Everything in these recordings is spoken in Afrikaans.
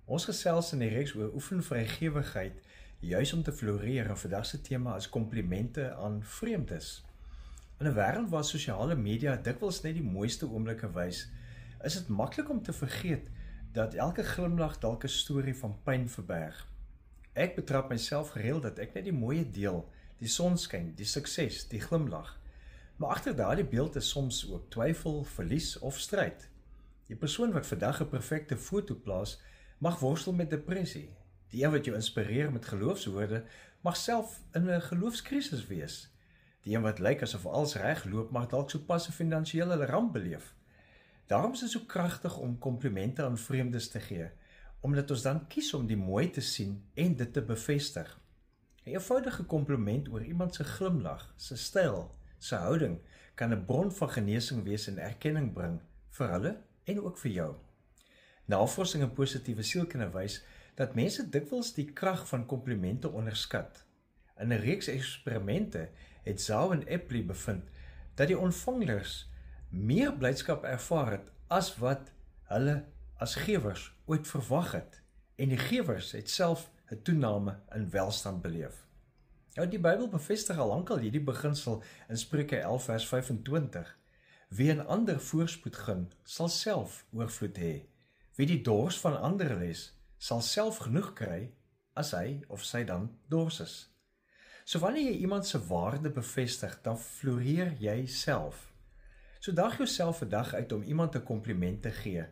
Ons gesels in die reeks oor oefen vrygewigheid, juis om te floreer, en vandag se tema is komplimente aan vreemdes. In 'n wêreld waar sosiale media dikwels net die mooiste oomblikke wys, is dit maklik om te vergeet dat elke glimlag dalk 'n storie van pyn verberg. Ek betrap myself gereeld dat ek net die mooie deel, die sonskyn, die sukses, die glimlag. Maar agter daardie beeld is soms ook twyfel, verlies of stryd. Die persoon wat vandag 'n perfekte foto plaas, mag worstel met depressie. Die een wat jou inspireer met geloofswoorde, mag self in 'n geloofskrisis wees. Die een wat lyk asof alles reg loop, mag dalk sopas 'n finansiële ramp beleef. Daarom is dit so kragtig om komplimente aan vreemdes te gee, omdat ons dan kies om die mooi te sien en dit te bevestig. 'n Eenvoudige kompliment oor iemand se glimlag, sy styl, sy houding, kan 'n bron van genesing wees en erkenning bring vir hulle en ook vir jou. Navorsing in positiewe sielkunde wys dat mense dikwels die krag van komplimente onderskat. In 'n reeks eksperimente het Zhao en Epley bevind dat die ontvangers meer blydskap ervaar het as wat hulle as gewers ooit verwag het, en die gewers het self 'n toename in welstand beleef. Nou, die Bybel bevestig al lankal hierdie beginsel in Spreuke 11 vers 25. Wie 'n ander voorspoed gun, sal self oorvloed hê. Wie die dors van ander les, sal self genoeg kry as hy of sy dan dors is. So wanneer jy iemand se waarde bevestig, dan floreer jy self. So daag jouself 'n dag uit om iemand 'n kompliment te gee,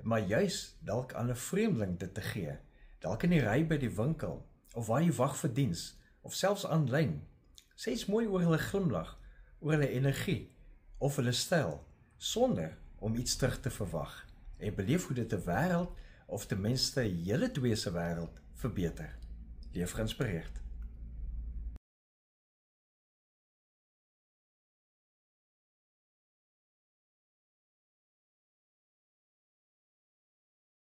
maar juis dalk aan 'n vreemdeling dit te gee, dalk in die ry by die winkel, of waar jy wag vir diens, of selfs aanlyn. Sê iets mooi oor hulle glimlag, oor hulle energie, of hulle styl, sonder om iets terug te verwag, en beleef hoe dit 'n wêreld, of ten minste julle twee se wêreld, verbeter. Leef geïnspireerd.